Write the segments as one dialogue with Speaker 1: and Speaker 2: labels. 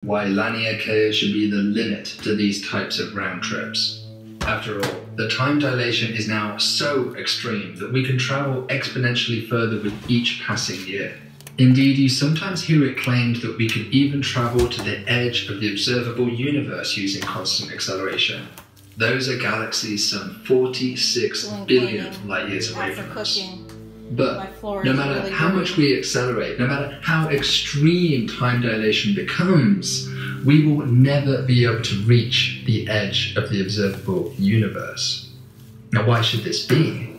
Speaker 1: why Laniakea should be the limit to these types of round trips. After all, the time dilation is now so extreme that we can travel exponentially further with each passing year. Indeed, you sometimes hear it claimed that we can even travel to the edge of the observable universe using constant acceleration. Those are galaxies some 46 billion light years away from us. But no matter how much we accelerate, no matter how extreme time dilation becomes, we will never be able to reach the edge of the observable universe. Now, why should this be?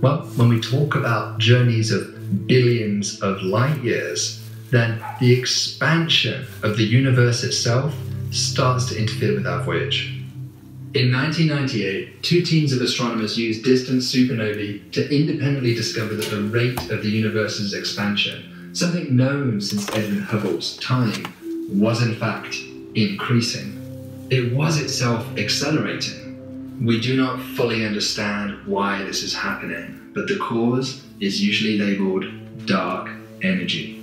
Speaker 1: Well, when we talk about journeys of billions of light years, then the expansion of the universe itself starts to interfere with our voyage. In 1998, two teams of astronomers used distant supernovae to independently discover that the rate of the universe's expansion, something known since Edwin Hubble's time, was in fact increasing. It was itself accelerating. We do not fully understand why this is happening, but the cause is usually labeled dark energy.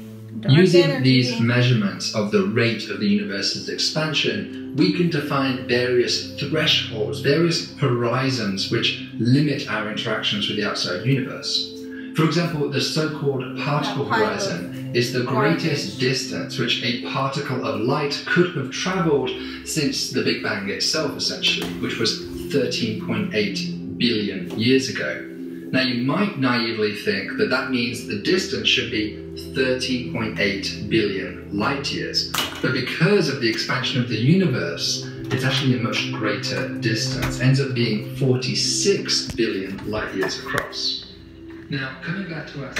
Speaker 1: Using these measurements of the rate of the universe's expansion, we can define various thresholds, various horizons which limit our interactions with the outside universe. For example, the so-called particle horizon is the greatest distance which a particle of light could have traveled since the Big Bang itself, essentially, which was 13.8 billion years ago. Now, you might naively think that that means the distance should be 13.8 billion light years, but because of the expansion of the universe, it's actually a much greater distance, ends up being 46 billion light years across. Now, coming back to us.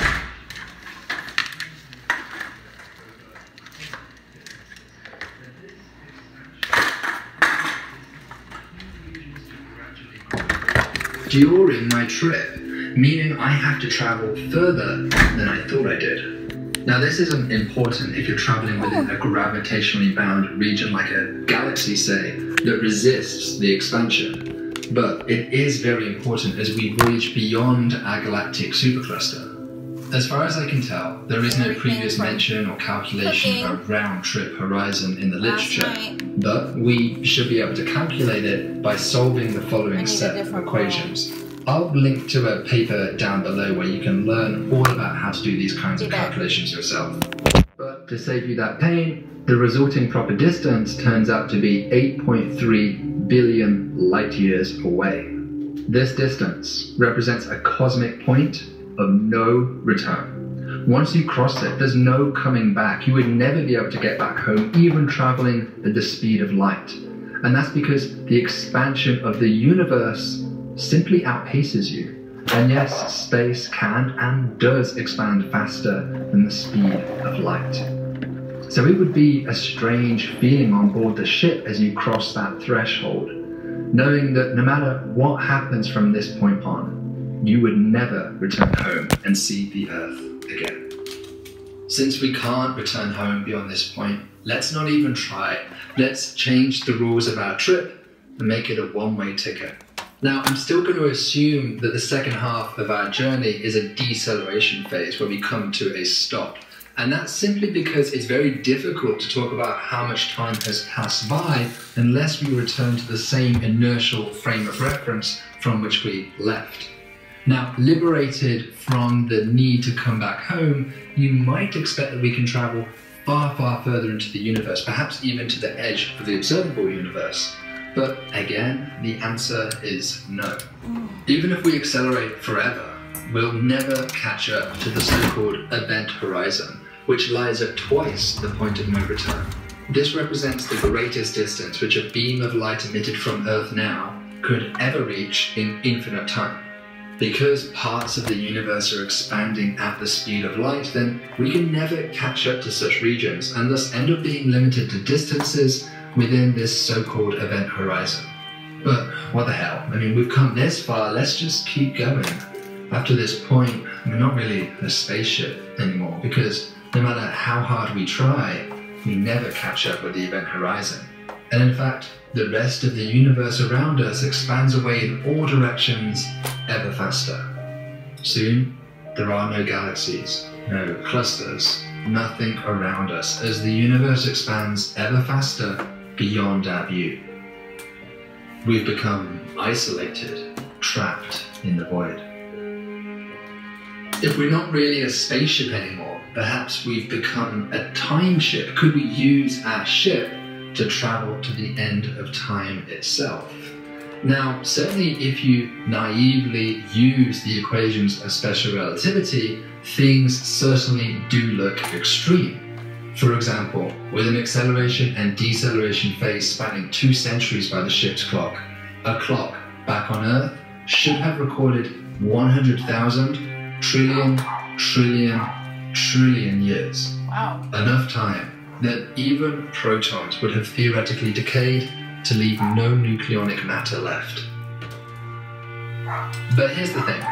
Speaker 1: During my trip, meaning I have to travel further than I thought I did. Now, this isn't important if you're traveling within a gravitationally bound region like a galaxy, say, that resists the expansion, but it is very important as we voyage beyond our galactic supercluster. As far as I can tell, there is no previous mention or calculation of a round-trip horizon in the literature, but we should be able to calculate it by solving the following set of equations. I'll link to a paper down below where you can learn all about how to do these kinds of calculations yourself. But to save you that pain, the resulting proper distance turns out to be 8.3 billion light years away. This distance represents a cosmic point of no return. Once you cross it, there's no coming back. You would never be able to get back home, even traveling at the speed of light. And that's because the expansion of the universe simply outpaces you. And yes, space can and does expand faster than the speed of light. So it would be a strange feeling on board the ship as you cross that threshold, knowing that no matter what happens from this point on, you would never return home and see the Earth again. Since we can't return home beyond this point, let's not even try. Let's change the rules of our trip and make it a one-way ticket. Now, I'm still going to assume that the second half of our journey is a deceleration phase where we come to a stop. And that's simply because it's very difficult to talk about how much time has passed by unless we return to the same inertial frame of reference from which we left. Now, liberated from the need to come back home, you might expect that we can travel far, far further into the universe, perhaps even to the edge of the observable universe. But again, the answer is no. Even if we accelerate forever, we'll never catch up to the so-called event horizon, which lies at twice the point of no return. This represents the greatest distance which a beam of light emitted from Earth now could ever reach in infinite time. Because parts of the universe are expanding at the speed of light, then we can never catch up to such regions and thus end up being limited to distances within this so-called event horizon. But what the hell? I mean, we've come this far, let's just keep going. After this point, we're not really a spaceship anymore, because no matter how hard we try, we never catch up with the event horizon. And in fact, the rest of the universe around us expands away in all directions ever faster. Soon, there are no galaxies, no clusters, nothing around us as the universe expands ever faster beyond our view. We've become isolated, trapped in the void. If we're not really a spaceship anymore, perhaps we've become a time ship. Could we use our ship to travel to the end of time itself? Now, certainly if you naively use the equations of special relativity, things certainly do look extreme. For example, with an acceleration and deceleration phase spanning 2 centuries by the ship's clock, a clock back on Earth should have recorded 100,000 trillion years.
Speaker 2: Wow.
Speaker 1: Enough time that even protons would have theoretically decayed to leave no nucleonic matter left. But here's the thing.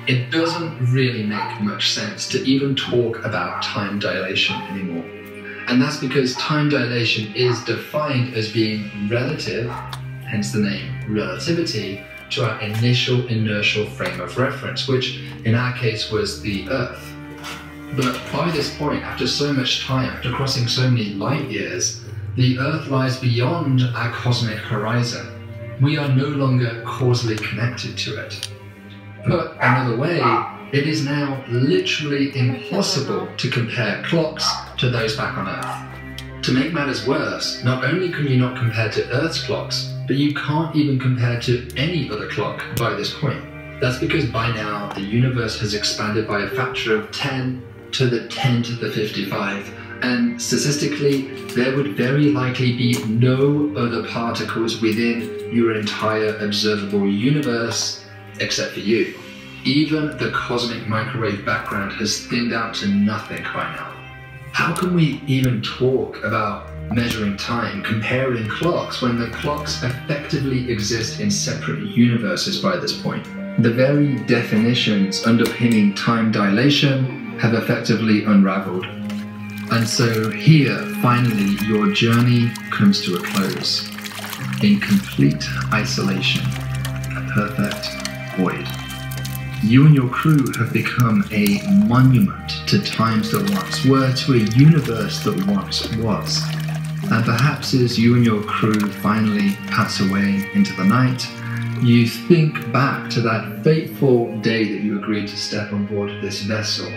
Speaker 1: It doesn't really make much sense to even talk about time dilation anymore. And that's because time dilation is defined as being relative, hence the name relativity, to our initial inertial frame of reference, which in our case was the Earth. But by this point, after so much time, after crossing so many light years, the Earth lies beyond our cosmic horizon. We are no longer causally connected to it. Put another way, it is now literally impossible to compare clocks to those back on Earth. To make matters worse, not only can you not compare to Earth's clocks, but you can't even compare to any other clock by this point. That's because by now the universe has expanded by a factor of 10 to the 10 to the 55, and statistically there would very likely be no other particles within your entire observable universe except for you. Even the cosmic microwave background has thinned out to nothing by now. How can we even talk about measuring time, comparing clocks, when the clocks effectively exist in separate universes by this point? The very definitions underpinning time dilation have effectively unraveled. And so here, finally, your journey comes to a close. In complete isolation, a perfect void. You and your crew have become a monument to times that once were, to a universe that once was. And perhaps as you and your crew finally pass away into the night, you think back to that fateful day that you agreed to step on board this vessel,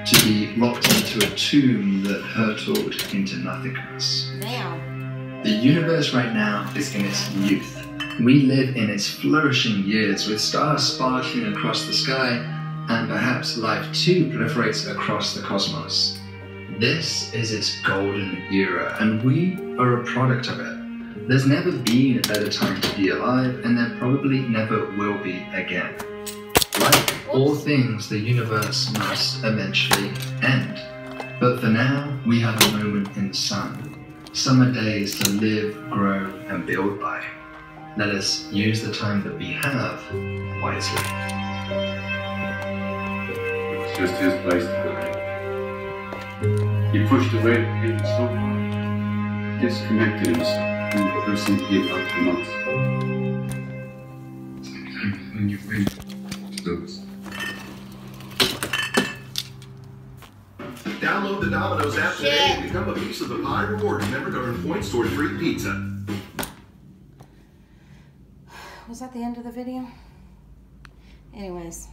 Speaker 1: to be locked into a tomb that hurtled into nothingness.
Speaker 2: Damn.
Speaker 1: The universe right now is in its youth. We live in its flourishing years, with stars sparkling across the sky, and perhaps life too proliferates across the cosmos. This is its golden era, and we are a product of it. There's never been a better time to be alive, and there probably never will be again. Like all things, the universe must eventually end. But for now, we have a moment in the sun. Summer days to live, grow, and build by. Let us use the time that we have wisely.
Speaker 3: It's just his place to die. He pushed away the pain so hard, disconnected himself from the person he loved the most. Sometimes when you wait, lose.
Speaker 4: Download the Domino's app today and become a piece of the pie rewards member to earn points toward free pizza.
Speaker 2: Was that the end of the video? Anyways.